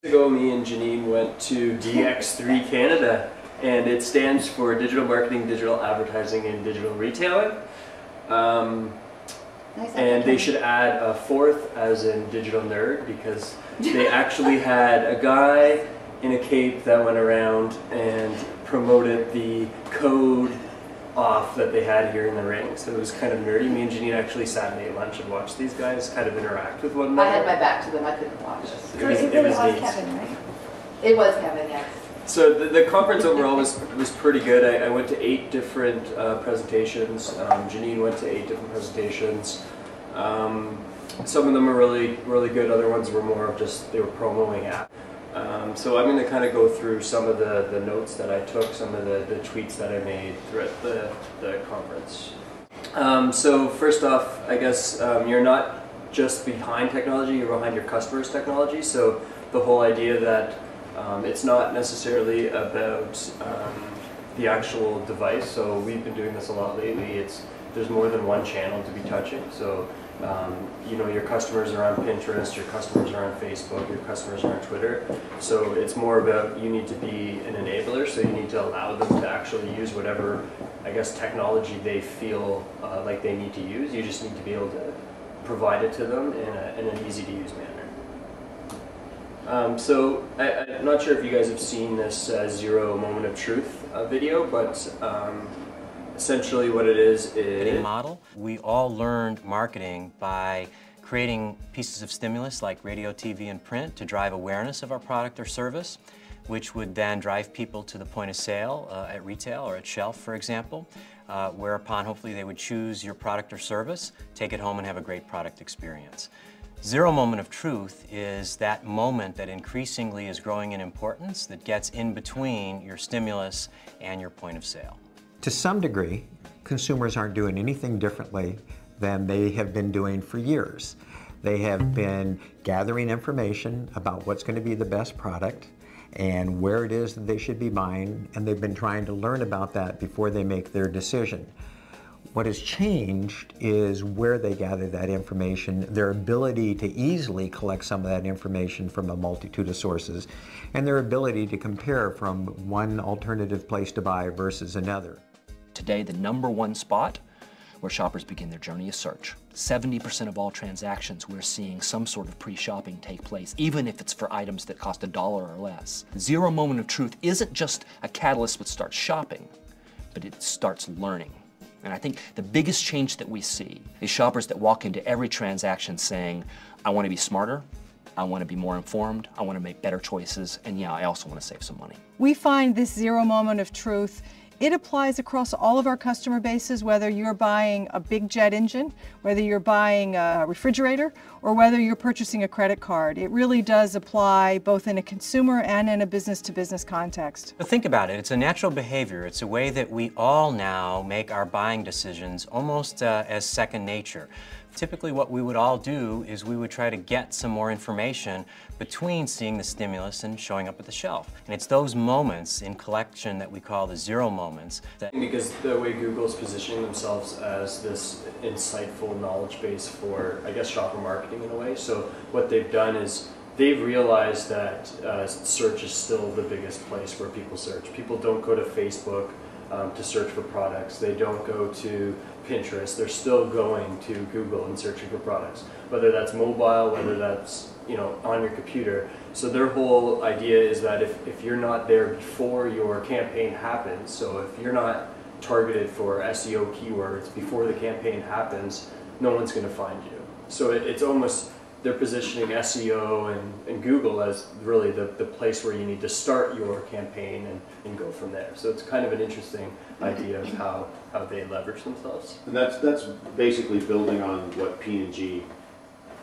Ago, me and Janine went to Dx3 Canada, and it stands for Digital Marketing, Digital Advertising, and Digital Retailing. And they should add a fourth, as in digital nerd, because they actually had a guy in a cape that went around and promoted the code off that they had here in the ring. So it was kind of nerdy. Me and Janine actually sat and ate lunch and watched these guys kind of interact with one another. I had my back to them, I couldn't watch. It was neat. Kevin, right? It was Kevin, yes. So the conference overall was pretty good. I went to 8 different presentations. Janine went to 8 different presentations. Some of them were really good. Other ones were more of just, they were promoting app. So I'm going to kind of go through some of the notes that I took, some of the tweets that I made throughout the conference. So first off, I guess you're not just behind technology, you're behind your customers' technology. So the whole idea that it's not necessarily about the actual device. So we've been doing this a lot lately. There's more than one channel to be touching. So you know, your customers are on Pinterest, your customers are on Facebook, your customers are on Twitter. So it's more about, you need to be an enabler, so you need to allow them to actually use whatever, I guess, technology they feel like they need to use. You just need to be able to provide it to them in an easy to use manner. So I'm not sure if you guys have seen this Zero Moment of Truth video, but essentially what it is model. We all learned marketing by creating pieces of stimulus like radio, TV, and print to drive awareness of our product or service, which would then drive people to the point of sale at retail or at shelf, for example, whereupon hopefully they would choose your product or service, take it home and have a great product experience. Zero Moment of Truth is that moment that increasingly is growing in importance that gets in between your stimulus and your point of sale. To some degree, consumers aren't doing anything differently than they have been doing for years. They have been gathering information about what's going to be the best product and where it is that they should be buying, and they've been trying to learn about that before they make their decision. What has changed is where they gather that information, their ability to easily collect some of that information from a multitude of sources, and their ability to compare from one alternative place to buy versus another. Today, the #1 spot where shoppers begin their journey is search. 70% of all transactions, we're seeing some sort of pre-shopping take place, even if it's for items that cost $1 or less. Zero Moment of Truth isn't just a catalyst that starts shopping, but it starts learning. And I think the biggest change that we see is shoppers that walk into every transaction saying, I want to be smarter, I want to be more informed, I want to make better choices, and yeah, I also want to save some money. We find this Zero Moment of Truth, it applies across all of our customer bases, whether you're buying a big jet engine, whether you're buying a refrigerator, or whether you're purchasing a credit card. It really does apply both in a consumer and in a business-to-business context. But think about it, it's a natural behavior. It's a way that we all now make our buying decisions almost as second nature. Typically what we would all do is we would try to get some more information between seeing the stimulus and showing up at the shelf. And it's those moments in collection that we call the zero moments. Because the way Google's positioning themselves as this insightful knowledge base for, I guess, shopper marketing in a way. So what they've done is they've realized that search is still the biggest place where people search. People don't go to Facebook to search for products. They don't go to Pinterest. They're still going to Google and searching for products, whether that's mobile, whether that's, you know, on your computer. So their whole idea is that if you're not there before your campaign happens, so if you're not targeted for SEO keywords before the campaign happens, no one's going to find you. So it's almost, they're positioning SEO and Google as really the place where you need to start your campaign and go from there. So it's kind of an interesting idea of how they leverage themselves. And that's basically building on what P&G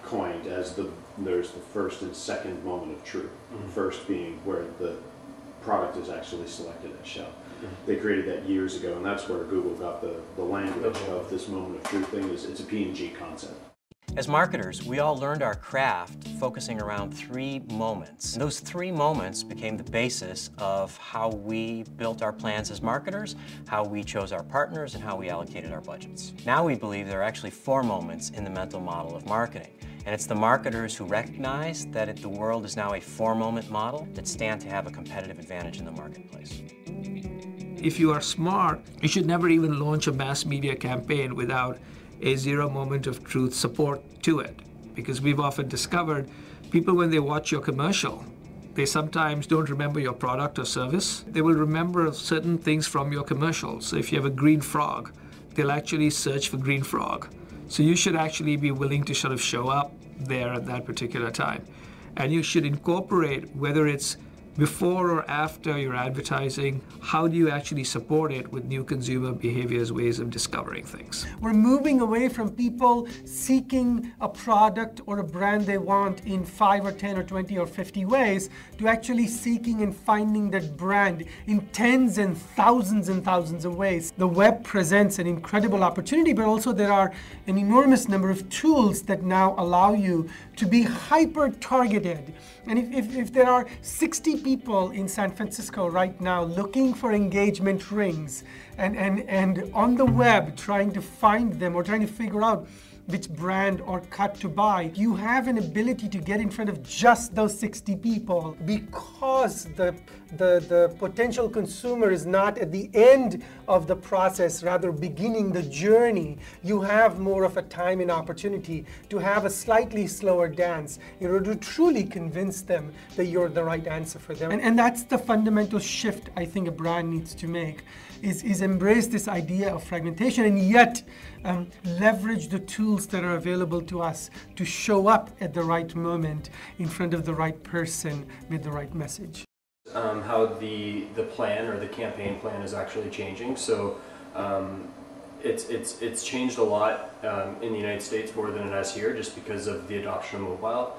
coined as there's the first and second moment of truth. Mm-hmm. First being where the product is actually selected at shelf. Mm-hmm. They created that years ago, and that's where Google got the language of this moment of truth thing. It's a P&G concept. As marketers, we all learned our craft focusing around 3 moments. And those 3 moments became the basis of how we built our plans as marketers, how we chose our partners, and how we allocated our budgets. Now we believe there are actually 4 moments in the mental model of marketing. And it's the marketers who recognize that the world is now a 4-moment model that stand to have a competitive advantage in the marketplace. If you are smart, you should never even launch a mass media campaign without a 0 moment of truth support to it. Because we've often discovered people, when they watch your commercial, they sometimes don't remember your product or service. They will remember certain things from your commercial. So if you have a green frog, they'll actually search for green frog. So you should actually be willing to sort of show up there at that particular time. And you should incorporate, whether it's before or after your advertising, how do you actually support it with new consumer behaviors, ways of discovering things? We're moving away from people seeking a product or a brand they want in 5 or 10 or 20 or 50 ways to actually seeking and finding that brand in tens and thousands of ways. The web presents an incredible opportunity, but also there are an enormous number of tools that now allow you to be hyper-targeted. And if there are 60 people in San Francisco right now looking for engagement rings and on the web trying to find them or trying to figure out which brand or cut to buy, you have an ability to get in front of just those 60 people because the potential consumer is not at the end of the process, rather beginning the journey. You have more of a time and opportunity to have a slightly slower dance in order to truly convince them that you're the right answer for them. And that's the fundamental shift I think a brand needs to make, is embrace this idea of fragmentation and yet leverage the tools that are available to us to show up at the right moment in front of the right person with the right message. How the plan or the campaign plan is actually changing. So it's changed a lot in the United States more than it has here, just because of the adoption of mobile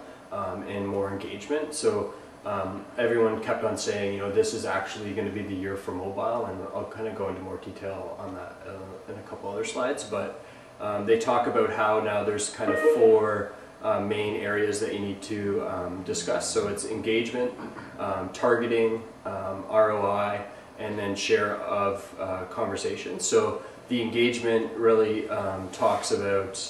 and more engagement. So everyone kept on saying, you know, this is actually going to be the year for mobile, and I'll kind of go into more detail on that in a couple other slides. But they talk about how now there's kind of 4 main areas that you need to discuss. So it's engagement, targeting, ROI, and then share of conversation. So the engagement really talks about,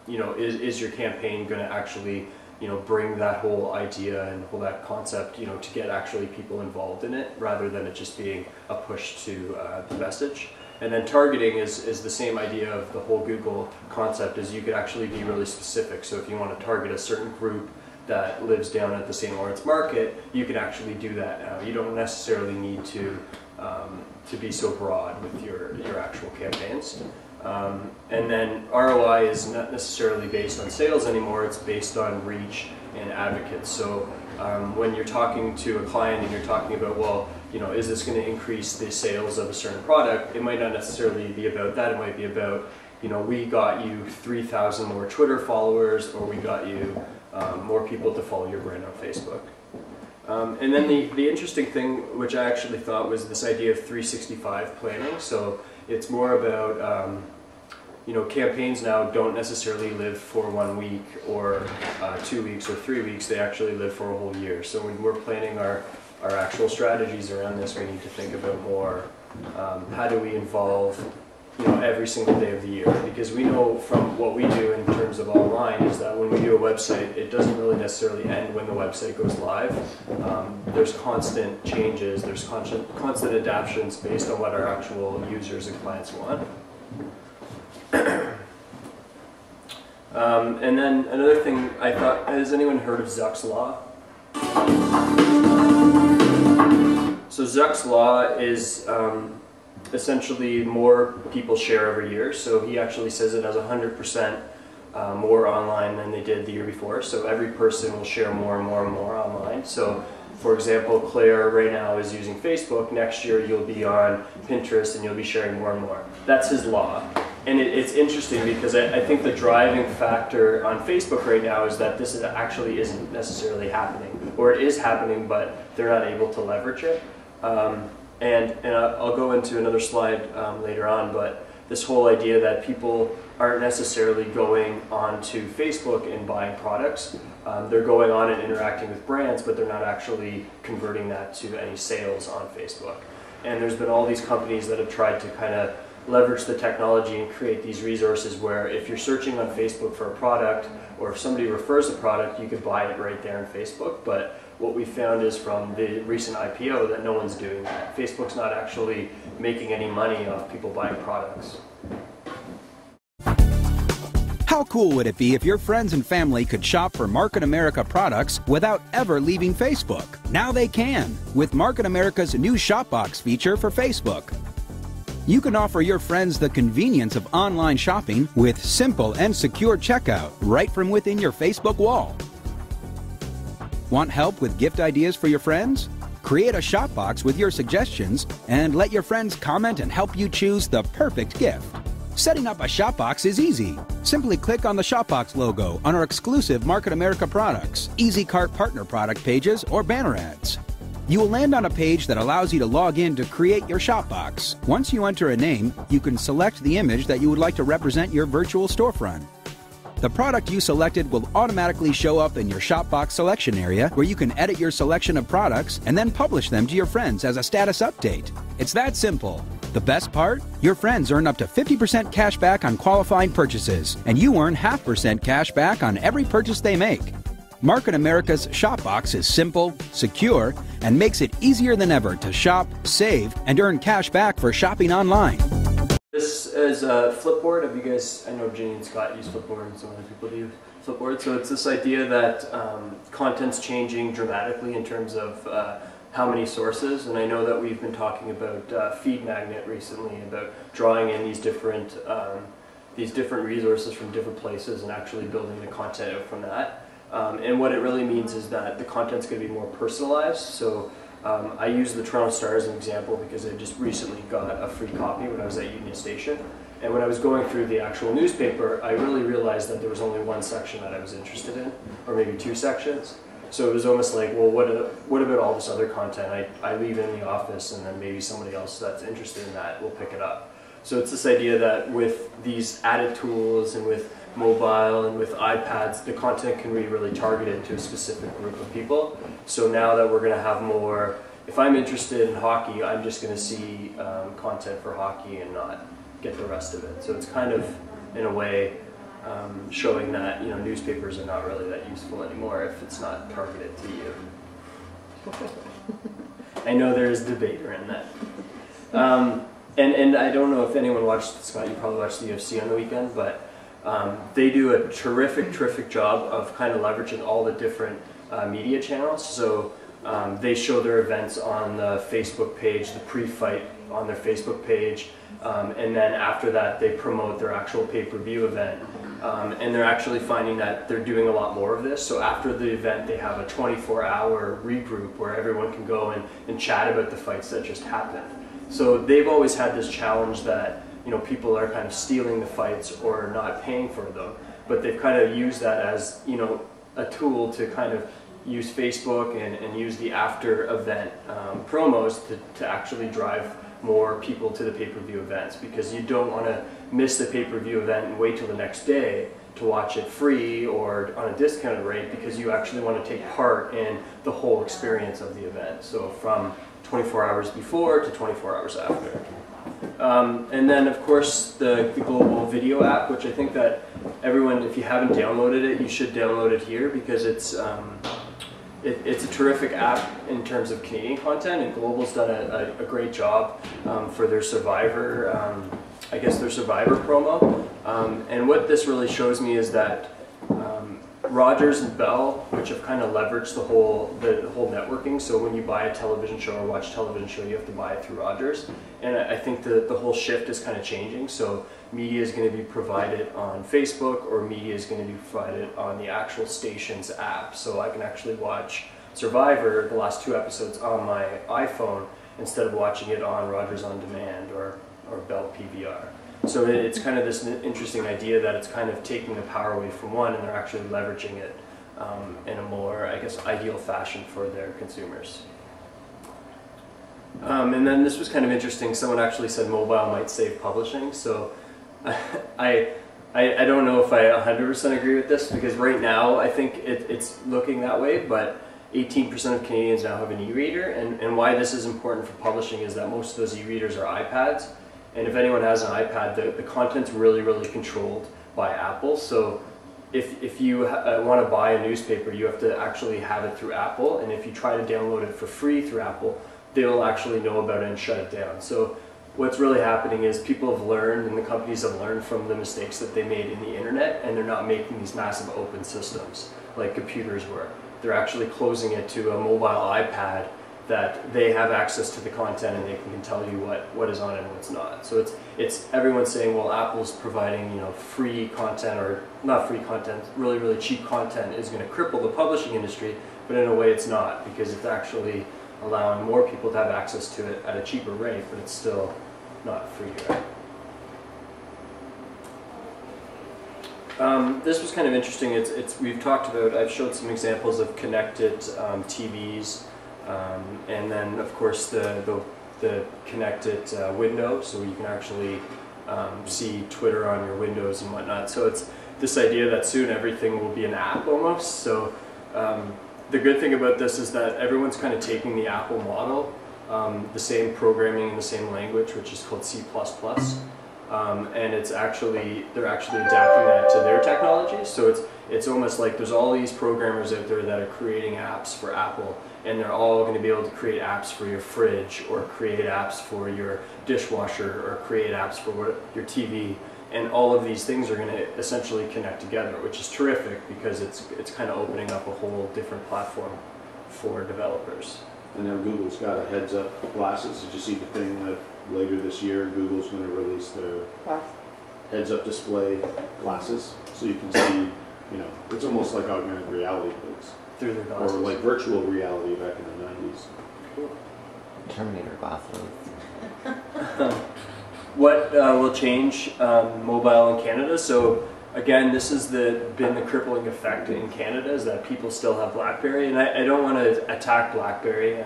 you know, is your campaign going to actually, you know, bring that whole idea and whole that concept, you know, to get actually people involved in it, rather than it just being a push to the message. And then targeting is the same idea of the whole Google concept, is you could actually be really specific. So if you want to target a certain group that lives down at the St. Lawrence Market, you can actually do that now. You don't necessarily need to be so broad with your actual campaigns. And then ROI is not necessarily based on sales anymore, it's based on reach and advocates. So when you're talking to a client and you're talking about, well, you know, is this going to increase the sales of a certain product? It might not necessarily be about that. It might be about, you know, we got you 3,000 more Twitter followers, or we got you more people to follow your brand on Facebook. And then the interesting thing, which I actually thought, was this idea of 365 planning. So it's more about, you know, campaigns now don't necessarily live for 1 week or 2 weeks or 3 weeks. They actually live for a whole year. So when we're planning our actual strategies around this, we need to think about more, how do we involve, you know, every single day of the year? Because we know from what we do in terms of online is that when we do a website, it doesn't really necessarily end when the website goes live. There's constant changes, there's constant adaptations based on what our actual users and clients want. And then another thing I thought, has anyone heard of Zuck's Law? So Zuck's Law is essentially more people share every year. So he actually says it has 100% more online than they did the year before. So every person will share more and more and more online. So for example, Claire right now is using Facebook. Next year you'll be on Pinterest and you'll be sharing more and more. That's his law. And it's interesting because I think the driving factor on Facebook right now is that this actually isn't necessarily happening. Or it is happening, but they're not able to leverage it. And I'll go into another slide later on, but this whole idea that people aren't necessarily going onto Facebook and buying products. They're going on and interacting with brands, but they're not actually converting that to any sales on Facebook. And there's been all these companies that have tried to kind of leverage the technology and create these resources where if you're searching on Facebook for a product, or if somebody refers a product, you could buy it right there on Facebook. But what we found is from the recent IPO that no one's doing that. Facebook's not actually making any money off people buying products. How cool would it be if your friends and family could shop for Market America products without ever leaving Facebook? Now they can, with Market America's new Shopbox feature for Facebook. You can offer your friends the convenience of online shopping with simple and secure checkout right from within your Facebook wall. Want help with gift ideas for your friends? Create a Shopbox with your suggestions and let your friends comment and help you choose the perfect gift. Setting up a Shopbox is easy. Simply click on the Shopbox logo on our exclusive Market America products, Easy Cart partner product pages, or banner ads. You will land on a page that allows you to log in to create your Shopbox. Once you enter a name, you can select the image that you would like to represent your virtual storefront. The product you selected will automatically show up in your Shopbox selection area, where you can edit your selection of products and then publish them to your friends as a status update. It's that simple. The best part? Your friends earn up to 50% cash back on qualifying purchases, and you earn 0.5% cash back on every purchase they make. Market America's Shopbox is simple, secure, and makes it easier than ever to shop, save, and earn cash back for shopping online. This is a Flipboard. Have you guys, I know Janine and Scott use Flipboard and some other people do Flipboard. So it's this idea that content's changing dramatically in terms of how many sources, and I know that we've been talking about Feed Magnet recently, about drawing in these different resources from different places and actually building the content out from that. And what it really means is that the content's going to be more personalized. So I use the Toronto Star as an example because I just recently got a free copy when I was at Union Station. And when I was going through the actual newspaper, I really realized that there was only one section that I was interested in, or maybe two sections. So it was almost like, well, what about all this other content? I leave it in the office, and then maybe somebody else that's interested in that will pick it up. So it's this idea that with these added tools and with mobile and with iPads, the content can be really targeted to a specific group of people. So now that we're going to have more, if I'm interested in hockey, I'm just going to see content for hockey and not get the rest of it. So it's kind of, in a way, showing that newspapers are not really that useful anymore if it's not targeted to you. I know there is debate around that. And I don't know if anyone watched, Scott, you probably watched the UFC on the weekend, but they do a terrific job of kind of leveraging all the different media channels. So they show their events on the Facebook page, the pre-fight on their Facebook page, and then after that they promote their actual pay-per-view event. And they're actually finding that they're doing a lot more of this. So after the event they have a 24-hour regroup where everyone can go and chat about the fights that just happened. So they've always had this challenge that people are kind of stealing the fights or not paying for them, but they've kind of used that as a tool to kind of use Facebook and use the after event promos to actually drive more people to the pay-per-view events, because you don't want to miss the pay-per-view event and wait till the next day to watch it free or on a discounted rate, because you actually want to take part in the whole experience of the event. So from 24 hours before to 24 hours after. And then of course the global video app, which I think that everyone, if you haven't downloaded it, you should download it here, because it's a terrific app in terms of Canadian content, and Global's done a great job for their Survivor, I guess their Survivor promo. And what this really shows me is that Rogers and Bell, which have kind of leveraged the whole networking. So when you buy a television show or watch a television show, you have to buy it through Rogers. And I think the whole shift is kind of changing. So media is going to be provided on Facebook, or media is going to be provided on the actual station's app. So I can actually watch Survivor, the last 2 episodes, on my iPhone instead of watching it on Rogers On Demand or Bell PVR. So it's kind of this interesting idea that it's kind of taking the power away from one, and they're actually leveraging it in a more, I guess, ideal fashion for their consumers. And then this was kind of interesting. Someone actually said mobile might save publishing. So I don't know if I 100% agree with this, because right now I think it's looking that way, but 18% of Canadians now have an e-reader, and why this is important for publishing is that most of those e-readers are iPads. And if anyone has an iPad, the content's really, really controlled by Apple. So if you want to buy a newspaper, you have to actually have it through Apple. And if you try to download it for free through Apple, they'll actually know about it and shut it down. So what's really happening is people have learned, and the companies have learned from the mistakes that they made in the internet, and they're not making these massive open systems like computers were. They're actually closing it to a mobile iPad that they have access to the content, and they can tell you what is on it and what's not. So it's everyone's saying, well, Apple's providing, you know, free content, or not free content, really, really cheap content is going to cripple the publishing industry, but in a way it's not, because it's actually allowing more people to have access to it at a cheaper rate, but it's still not free, right? This was kind of interesting. We've talked about, I've showed some examples of connected TVs, and then of course the connected window, so you can actually see Twitter on your windows and whatnot. So it's this idea that soon everything will be an app almost. So the good thing about this is that everyone's kind of taking the Apple model, the same programming in the same language, which is called C++, and they're actually adapting that to their technology. So it's almost like there's all these programmers out there that are creating apps for Apple, and they're all going to be able to create apps for your fridge, or create apps for your dishwasher, or create apps for your TV. And all of these things are going to essentially connect together, which is terrific, because it's kind of opening up a whole different platform for developers. And now Google's got a heads-up glasses. Did you see the thing that later this year Google's going to release their heads-up display glasses, so you can see, you know, it's almost like augmented reality, but it's through their glasses, or like virtual reality back in the 90s. Cool. Terminator glasses. What will change mobile in Canada? So again, this has been the crippling effect in Canada, is that people still have BlackBerry, and I don't want to attack BlackBerry.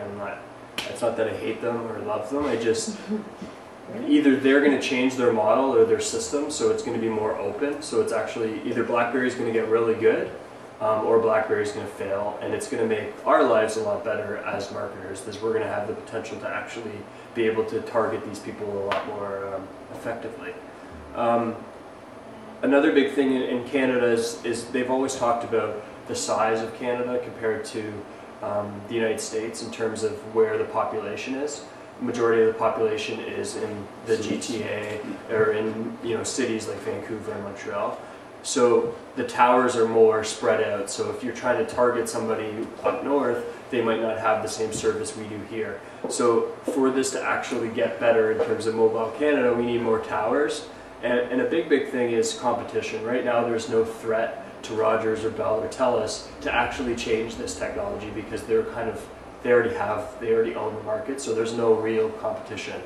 It's not that I hate them or love them. I just either they're going to change their model or their system, so it's going to be more open. So it's actually either BlackBerry is going to get really good, or BlackBerry is going to fail, and it's going to make our lives a lot better as marketers, because we're going to have the potential to actually be able to target these people a lot more effectively. Another big thing in Canada is they've always talked about the size of Canada compared to the United States in terms of where the population is. The majority of the population is in the GTA, or in, you know, cities like Vancouver and Montreal. So the towers are more spread out. So if you're trying to target somebody up north, they might not have the same service we do here. So for this to actually get better in terms of mobile Canada, we need more towers. And a big thing is competition. Right now there's no threat to Rogers or Bell or TELUS to actually change this technology, because they already own the market, so there's no real competition.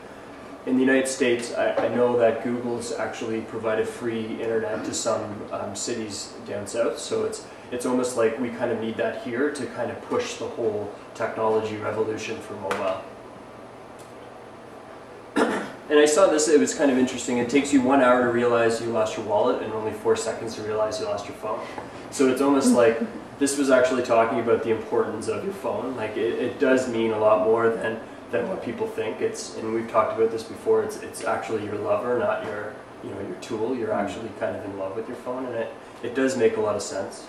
In the United States, I know that Google's actually provided free internet to some cities down south, so it's almost like we kind of need that here to kind of push the whole technology revolution for mobile. And I saw this, it was kind of interesting. It takes you 1 hour to realize you lost your wallet, and only 4 seconds to realize you lost your phone. So it's almost like this was actually talking about the importance of your phone. Like it does mean a lot more than what people think. And we've talked about this before, it's actually your lover, not your tool. You're actually kind of in love with your phone, and it does make a lot of sense.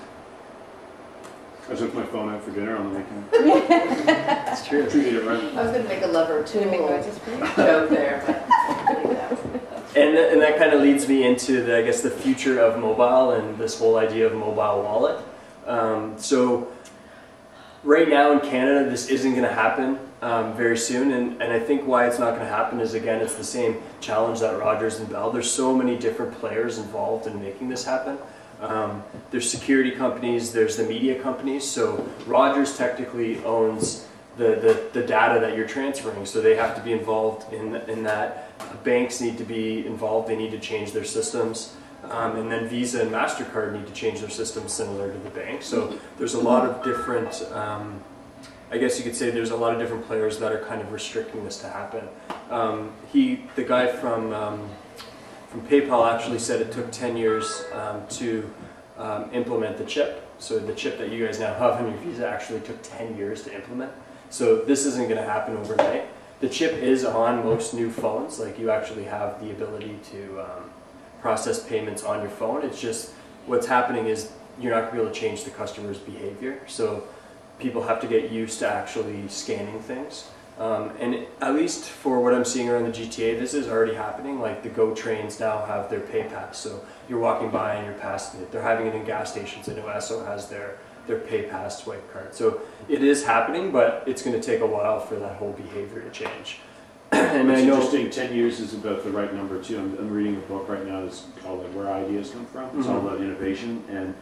I took my phone out for dinner on the weekend. It's true. Treated it right. I was going to make a lover tool joke there, but and that kind of leads me into I guess the future of mobile and this whole idea of mobile wallet. So right now in Canada, this isn't going to happen very soon, and I think why it's not going to happen is, again, it's the same challenge that Rogers and Bell. There's so many different players involved in making this happen. There's security companies, there's the media companies. So Rogers technically owns the data that you're transferring, so they have to be involved in that. Banks need to be involved, they need to change their systems. And then Visa and MasterCard need to change their systems similar to the bank. So there's a lot of different, I guess you could say there's a lot of different players that are kind of restricting this to happen. The guy from PayPal actually said it took 10 years to implement the chip. So the chip that you guys now have on your Visa actually took 10 years to implement. So this isn't going to happen overnight. the chip is on most new phones. Like you actually have the ability to process payments on your phone. It's just what's happening is you're not going to be able to change the customer's behavior. So people have to get used to actually scanning things. And at least for what I'm seeing around the GTA, this is already happening. Like the GO trains now have their pay pass. So you're walking by and you're passing it. They're having it in gas stations. I know Esso has their pay pass swipe card. So it is happening, but it's going to take a while for that whole behavior to change. And it's I know interesting, 10 years is about the right number too. I'm reading a book right now that's called like, Where Ideas Come From. It's all about innovation, and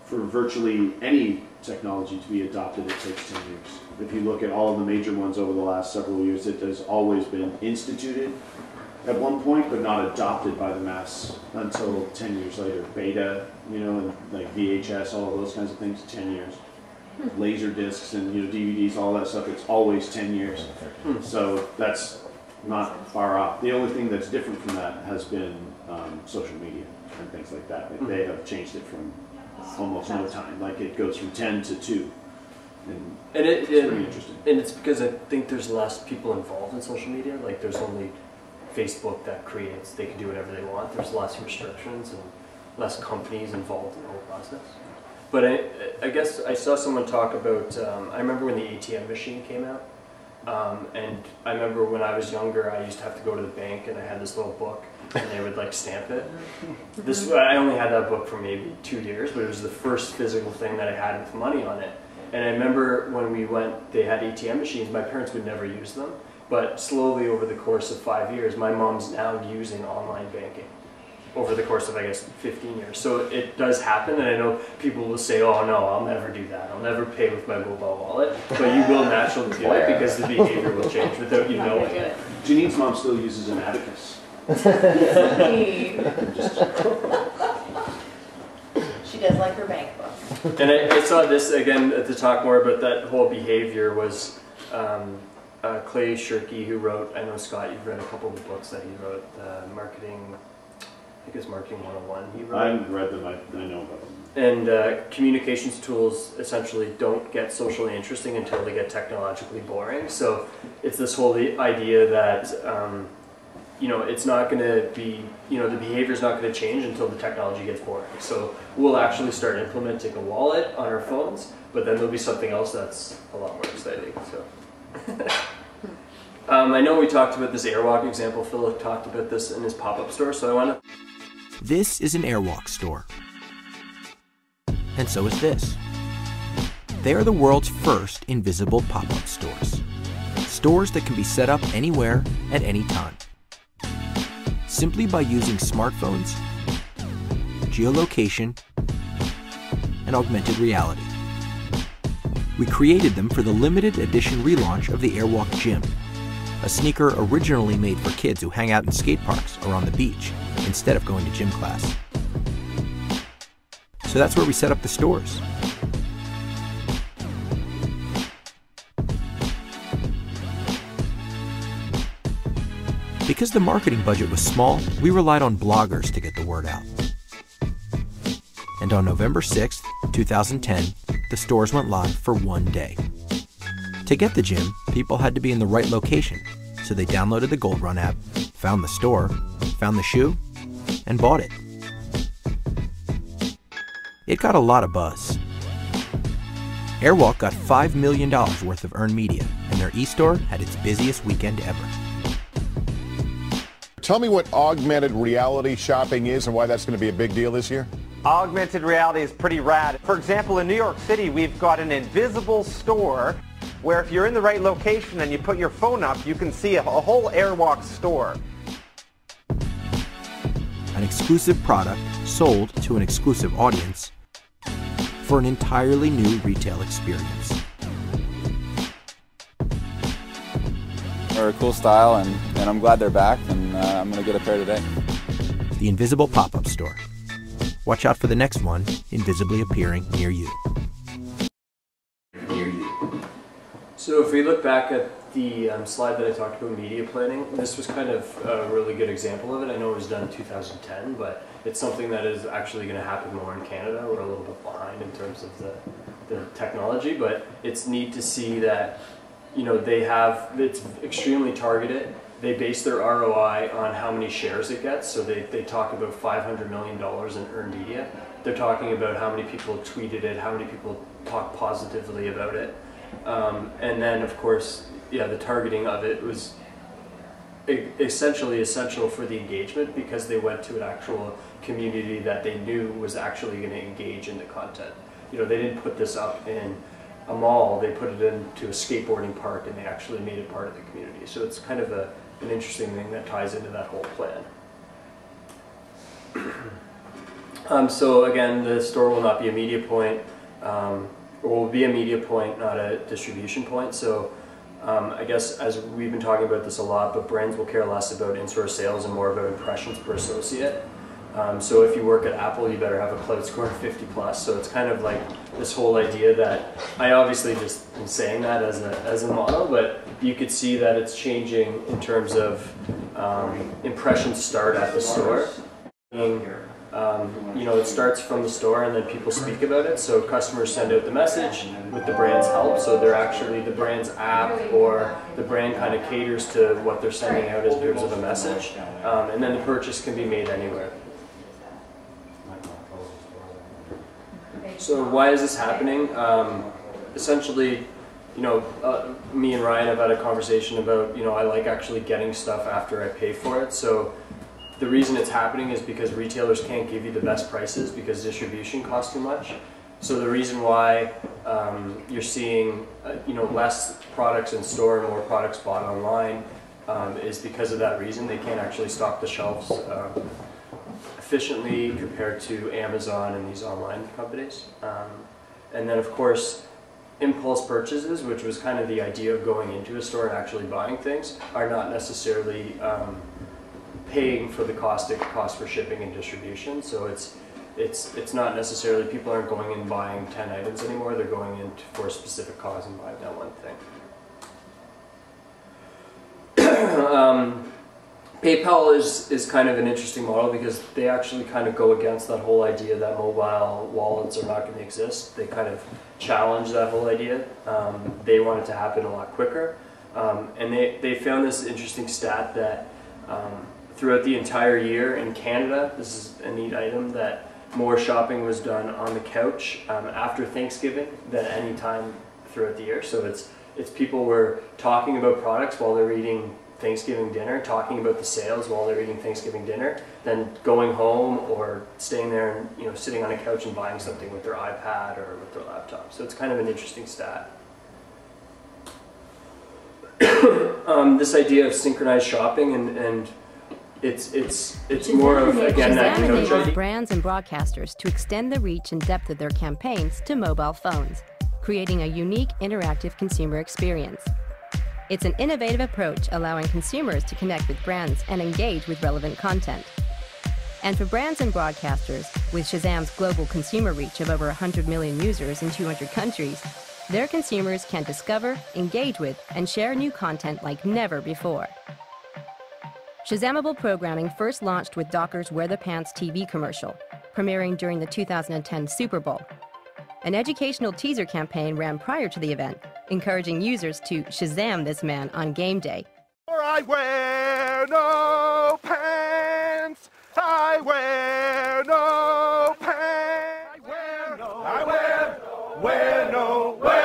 for virtually any technology to be adopted, it takes 10 years. If you look at all of the major ones over the last several years, it has always been instituted at one point, but not adopted by the mass until 10 years later. Beta, you know, and like VHS, all of those kinds of things, 10 years. Laser discs and, you know, DVDs, all that stuff, it's always 10 years. So that's not far off. The only thing that's different from that has been social media and things like that. They have changed it from almost no time. Like it goes from 10 to 2. And it's pretty interesting. And it's because I think there's less people involved in social media. Like there's only Facebook that creates, they can do whatever they want. There's less restrictions and less companies involved in the whole process. But I guess I saw someone talk about, I remember when the ATM machine came out, and I remember when I was younger, I used to have to go to the bank and I had this little book and they would like stamp it. I only had that book for maybe 2 years, but it was the first physical thing that I had with money on it. And I remember when we went, they had ATM machines, my parents would never use them, but slowly over the course of 5 years, my mom's now using online banking. Over the course of, I guess, 15 years. So it does happen, and I know people will say, oh no, I'll never do that. I'll never pay with my mobile wallet. But you will naturally do it because the behavior will change without you knowing it. Janine's mom still uses an abacus. She does like her bank book. And I saw this, again, to talk more about that whole behavior was Clay Shirky, who wrote, I know Scott, you've read a couple of the books that he wrote, Marketing, I think it's Marketing 101 he wrote. I haven't read them, I know about them. And communications tools essentially don't get socially interesting until they get technologically boring. So it's this whole idea that, you know, it's not going to be, you know, the behavior is not going to change until the technology gets boring. So we'll actually start implementing a wallet on our phones, but then there'll be something else that's a lot more exciting. So. I know we talked about this Airwalk example. Phil talked about this in his pop-up store, so I want to... This is an Airwalk store. And so is this. They are the world's first invisible pop-up stores. Stores that can be set up anywhere at any time. Simply by using smartphones, geolocation, and augmented reality. We created them for the limited edition relaunch of the Airwalk Gym, a sneaker originally made for kids who hang out in skate parks or on the beach instead of going to gym class. So that's where we set up the stores. Because the marketing budget was small, we relied on bloggers to get the word out. And on November 6th, 2010, the stores went live for 1 day. To get the gym, people had to be in the right location, so they downloaded the Gold Run app, found the store, found the shoe, and bought it. It got a lot of buzz. Airwalk got $5 million worth of earned media, and their e-store had its busiest weekend ever. Tell me what augmented reality shopping is and why that's going to be a big deal this year. Augmented reality is pretty rad. For example, in New York City, we've got an invisible store where if you're in the right location and you put your phone up, you can see a whole Airwalk store. An exclusive product sold to an exclusive audience for an entirely new retail experience. They're a cool style, and I'm glad they're back, and I'm going to get a pair today. The Invisible Pop-Up Store. Watch out for the next one, invisibly appearing near you. So if we look back at the slide that I talked about media planning, this was kind of a really good example of it. I know it was done in 2010, but it's something that is actually going to happen more in Canada. We're a little bit behind in terms of the technology, but it's neat to see that it's extremely targeted. They base their ROI on how many shares it gets. So they talk about $500 million in earned media. They're talking about how many people tweeted it, how many people talk positively about it. And then of course, the targeting of it was essentially essential for the engagement because they went to an actual community that they knew was actually going to engage in the content. They didn't put this up in a mall, they put it into a skateboarding park and they actually made it part of the community. So it's kind of an interesting thing that ties into that whole plan. So again, the store will not be a media point, or will be a media point, not a distribution point. So I guess as we've been talking about this a lot, but brands will care less about in-store sales and more about impressions per associate. So if you work at Apple, you better have a cloud score of 50 plus. So it's kind of like this whole idea that I obviously just am saying that as a model, but you could see that it's changing in terms of impressions start at the store. It starts from the store and then people speak about it. So customers send out the message with the brand's help. So they're actually the brand's app or the brand kind of caters to what they're sending out in terms of a message. And then the purchase can be made anywhere. So why is this happening? Essentially, me and Ryan have had a conversation about, I like actually getting stuff after I pay for it. So the reason it's happening is because retailers can't give you the best prices because distribution costs too much. So the reason why you're seeing less products in store and more products bought online is because of that reason. They can't actually stock the shelves efficiently compared to Amazon and these online companies. And then of course, impulse purchases, which was kind of the idea of going into a store and actually buying things, are not necessarily paying for the cost for shipping and distribution. So it's not necessarily, people aren't going in and buying 10 items anymore, they're going in for a specific cause and buying that one thing. PayPal is kind of an interesting model because they actually kind of go against that whole idea that mobile wallets are not going to exist. They kind of challenge that whole idea. They want it to happen a lot quicker. And they found this interesting stat that throughout the entire year in Canada, this is a neat item, that more shopping was done on the couch after Thanksgiving than any time throughout the year. So it's people were talking about products while they're eating Thanksgiving dinner, talking about the sales while they're eating Thanksgiving dinner, then going home or staying there and sitting on a couch and buying something with their iPad or with their laptop. So it's kind of an interesting stat. This idea of synchronized shopping and it's more of, again, that enables brands and broadcasters to extend the reach and depth of their campaigns to mobile phones, creating a unique interactive consumer experience. It's an innovative approach allowing consumers to connect with brands and engage with relevant content. And for brands and broadcasters, with Shazam's global consumer reach of over 100 million users in 200 countries, their consumers can discover, engage with, and share new content like never before. Shazamable programming first launched with Docker's Wear the Pants TV commercial, premiering during the 2010 Super Bowl. An educational teaser campaign ran prior to the event, encouraging users to Shazam this man on game day. For I wear no pants, I wear no pants, I wear no pants.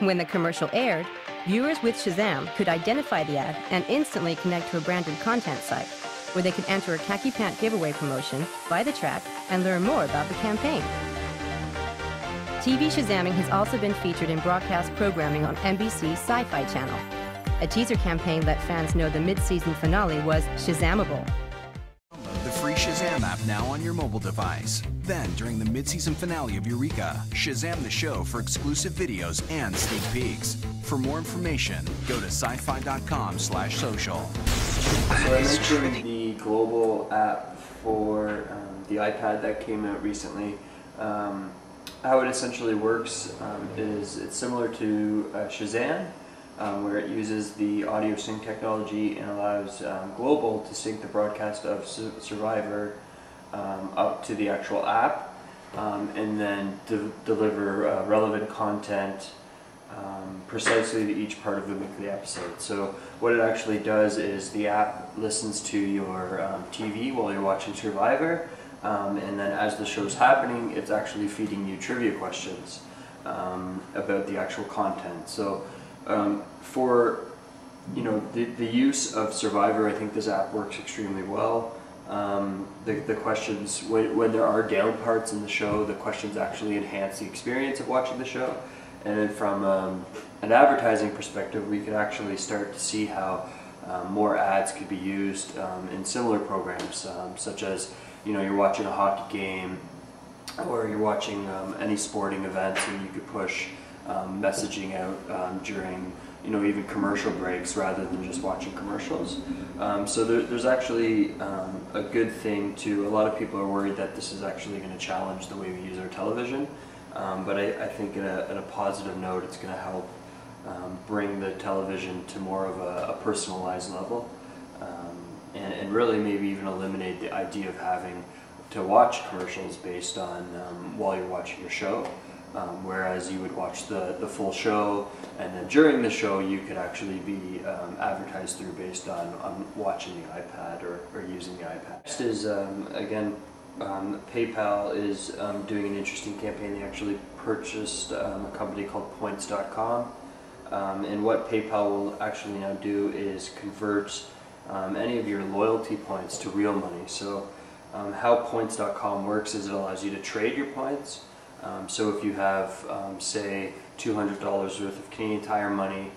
When the commercial aired, viewers with Shazam could identify the ad and instantly connect to a branded content site, where they could enter a khaki pant giveaway promotion, buy the track, and learn more about the campaign. TV Shazamming has also been featured in broadcast programming on NBC's Sci-Fi Channel. A teaser campaign let fans know the mid-season finale was Shazamable. Download the free Shazam app now on your mobile device. Then, during the mid-season finale of Eureka, Shazam the show for exclusive videos and sneak peeks. For more information, go to sci-fi.com/social. So I mentioned the global app for the iPad that came out recently. How it essentially works is it's similar to Shazam, where it uses the audio sync technology and allows Global to sync the broadcast of Survivor up to the actual app. and then deliver relevant content precisely to each part of the weekly episode. So what it actually does is the app listens to your TV while you're watching Survivor, and then as the show's happening, it's actually feeding you trivia questions about the actual content. So for the use of Survivor, I think this app works extremely well. The questions, when there are down parts in the show, the questions actually enhance the experience of watching the show. And then from an advertising perspective, we could actually start to see how more ads could be used in similar programs, such as, you're watching a hockey game or you're watching any sporting events, and you could push messaging out during even commercial breaks rather than just watching commercials. So there's actually a good thing to, a lot of people are worried that this is actually going to challenge the way we use our television, but I think in a positive note, it's going to help bring the television to more of a personalized level, and really maybe even eliminate the idea of having to watch commercials based on while you're watching your show. Whereas you would watch the full show, and then during the show you could actually be advertised through based on watching the iPad or using the iPad. Next is, again, PayPal is doing an interesting campaign. They actually purchased a company called Points.com, and what PayPal will actually now do is convert any of your loyalty points to real money. So how Points.com works is it allows you to trade your points. So if you have, say, $200 worth of Canadian Tire money,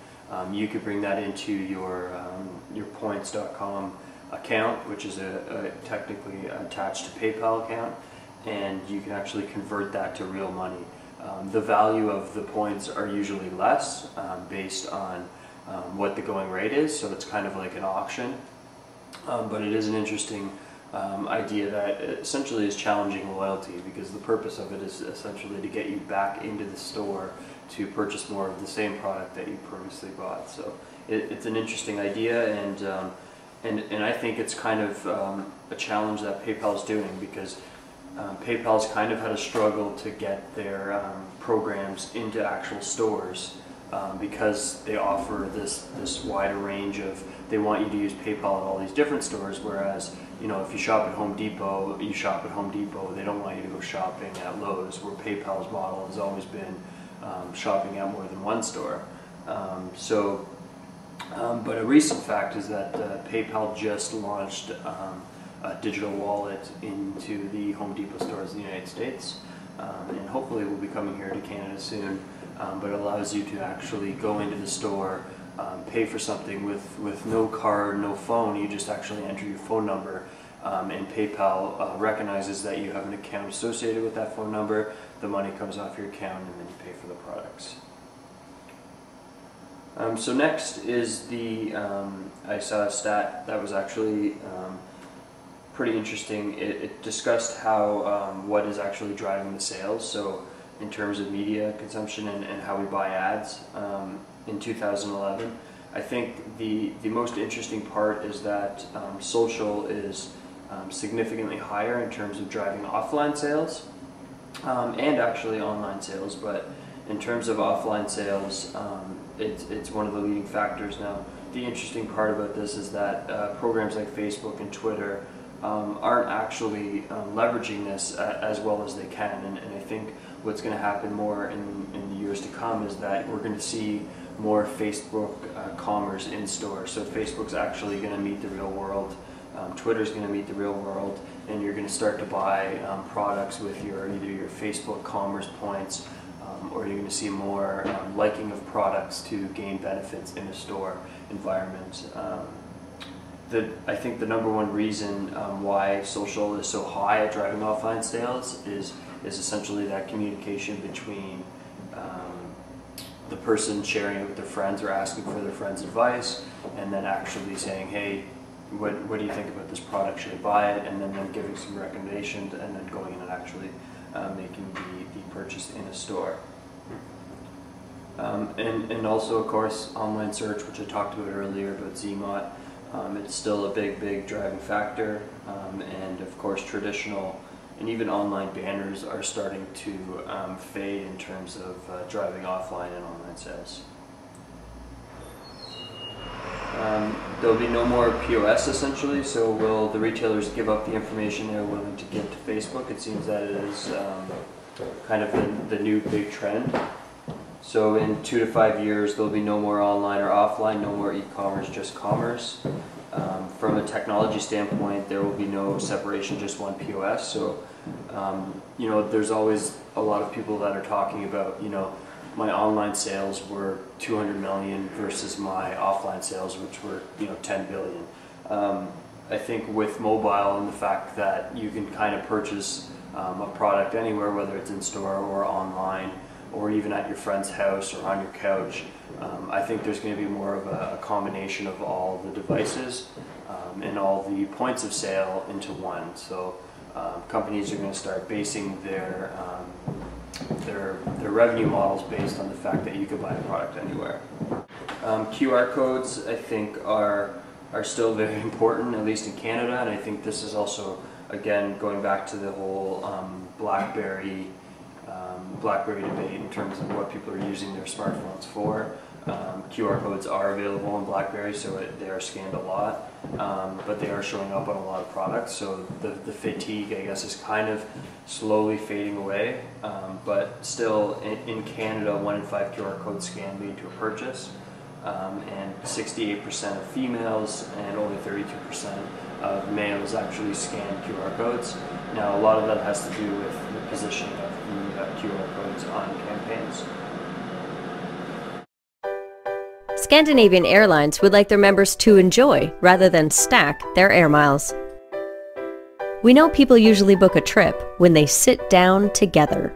you could bring that into your Points.com account, which is technically attached to PayPal account, and you can actually convert that to real money. The value of the points are usually less based on what the going rate is, so it's kind of like an auction, but it is an interesting idea that essentially is challenging loyalty, because the purpose of it is essentially to get you back into the store to purchase more of the same product that you previously bought. So it's an interesting idea, and I think it's kind of a challenge that PayPal is doing, because PayPal's kind of had a struggle to get their programs into actual stores, because they offer this wider range of, they want you to use PayPal at all these different stores, whereas if you shop at Home Depot, you shop at Home Depot. They don't want you to go shopping at Lowe's, where PayPal's model has always been shopping at more than one store. But a recent fact is that PayPal just launched a digital wallet into the Home Depot stores in the United States, and hopefully will be coming here to Canada soon. But it allows you to actually go into the store, pay for something with no card, no phone. You just actually enter your phone number, and PayPal recognizes that you have an account associated with that phone number. The money comes off your account, and then you pay for the products. So next is I saw a stat that was actually pretty interesting. It discussed how what is actually driving the sales. So in terms of media consumption and how we buy ads in 2011. I think the most interesting part is that social is significantly higher in terms of driving offline sales and actually online sales, but in terms of offline sales, it's one of the leading factors. Now, the interesting part about this is that programs like Facebook and Twitter aren't actually leveraging this as well as they can, and I think what's going to happen more in the years to come is that we're going to see more Facebook commerce in store. So Facebook's actually going to meet the real world, Twitter's going to meet the real world, and you're going to start to buy products with either your Facebook commerce points, or you're going to see more liking of products to gain benefits in a store environment. I think the number one reason why social is so high at driving offline sales is essentially that communication between the person sharing it with their friends or asking for their friends' advice, and then actually saying, hey, what do you think about this product, should I buy it, and then them giving some recommendations, and then going in and actually making the purchase in a store. And also, of course, online search, which I talked about earlier about ZMOT. It's still a big driving factor, and of course traditional and even online banners are starting to fade in terms of driving offline and online sales. There'll be no more POS essentially, so will the retailers give up the information they're willing to give to Facebook? It seems that it is kind of the new big trend. So in 2 to 5 years, there'll be no more online or offline, no more e-commerce, just commerce. From a technology standpoint, there will be no separation, just one POS. So, you know, there's always a lot of people that are talking about, you know, my online sales were 200 million versus my offline sales, which were, you know, 10 billion. I think with mobile and the fact that you can kind of purchase a product anywhere, whether it's in store or online, or even at your friend's house or on your couch, I think there's going to be more of a combination of all the devices and all the points of sale into one. So companies are going to start basing their revenue models based on the fact that you can buy a product anywhere. QR codes, I think, are still very important, at least in Canada, and I think this is also, again, going back to the whole BlackBerry debate in terms of what people are using their smartphones for. QR codes are available in BlackBerry, so they are scanned a lot, but they are showing up on a lot of products, so the fatigue, I guess, is kind of slowly fading away, but still in Canada, 1 in 5 QR codes scanned lead to a purchase, and 68% of females and only 32% of males actually scan QR codes. Now, a lot of that has to do with the positioning of the QR codes on campaigns. Scandinavian Airlines would like their members to enjoy, rather than stack, their air miles. We know people usually book a trip when they sit down together.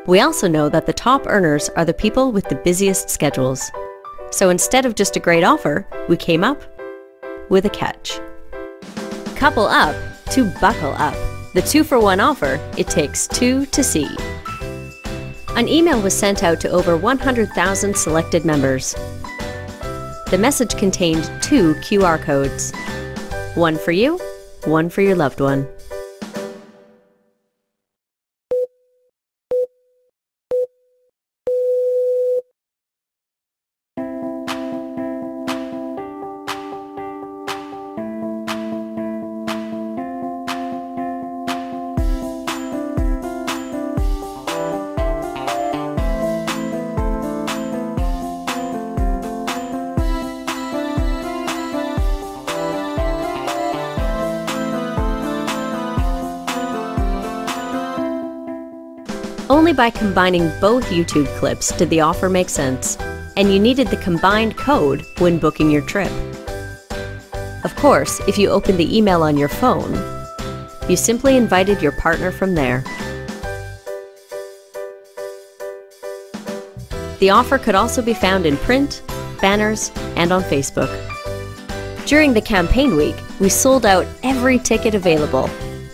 We also know that the top earners are the people with the busiest schedules. So instead of just a great offer, we came up with a catch. Couple up to buckle up. The 2-for-1 offer, it takes 2 to see. An email was sent out to over 100,000 selected members. The message contained 2 QR codes. One for you, one for your loved one. Only by combining both YouTube clips did the offer make sense, and you needed the combined code when booking your trip. Of course, if you opened the email on your phone, you simply invited your partner from there. The offer could also be found in print, banners, and on Facebook. During the campaign week, we sold out every ticket available.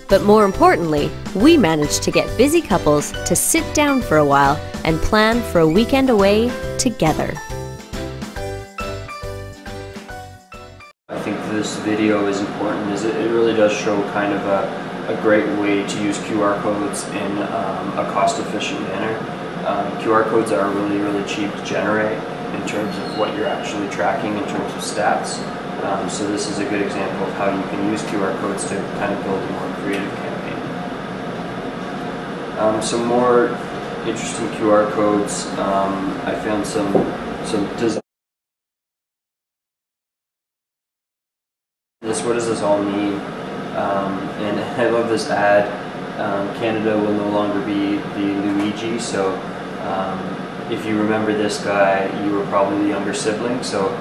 But more importantly, we managed to get busy couples to sit down for a while and plan for a weekend away together. I think this video is important as it really does show kind of a great way to use QR codes in a cost-efficient manner. QR codes are really, really cheap to generate in terms of what you're actually tracking in terms of stats. So this is a good example of how you can use QR codes to kind of build a more creative campaign. Some more interesting QR codes. I found some design. What does this all mean? And I love this ad. Canada will no longer be the Luigi. So if you remember this guy, you were probably the younger sibling. So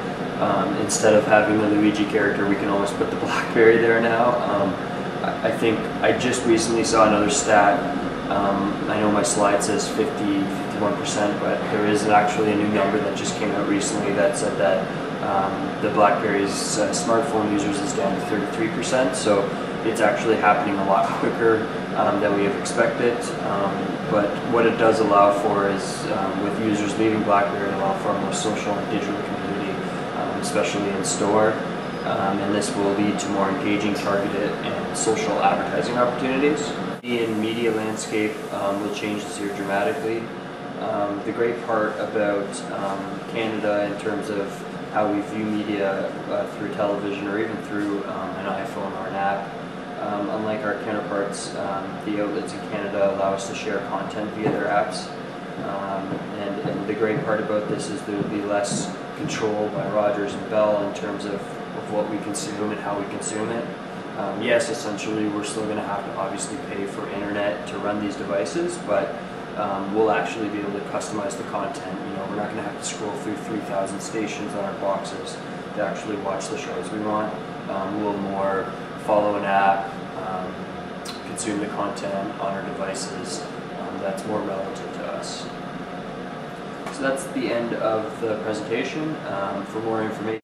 instead of having the Luigi character, we can always put the BlackBerry there now. I think I just recently saw another stat. I know my slide says 51%, but there is actually a new number that just came out recently that said that the BlackBerry's smartphone users is down to 33%. So it's actually happening a lot quicker than we have expected. But what it does allow for is, with users leaving BlackBerry, allow for a more social and digital community, especially in store, and this will lead to more engaging, targeted, and social advertising opportunities. The media landscape will change this year dramatically. The great part about Canada in terms of how we view media through television or even through an iPhone or an app, unlike our counterparts, the outlets in Canada allow us to share content via their apps. And the great part about this is there will be less control by Rogers and Bell in terms of what we consume and how we consume it. Yes, essentially we're still going to have to obviously pay for internet to run these devices, but we'll actually be able to customize the content. You know, we're not going to have to scroll through 3,000 stations on our boxes to actually watch the shows we want. We'll more follow an app, consume the content on our devices that's more relative to us. So that's the end of the presentation. For more information,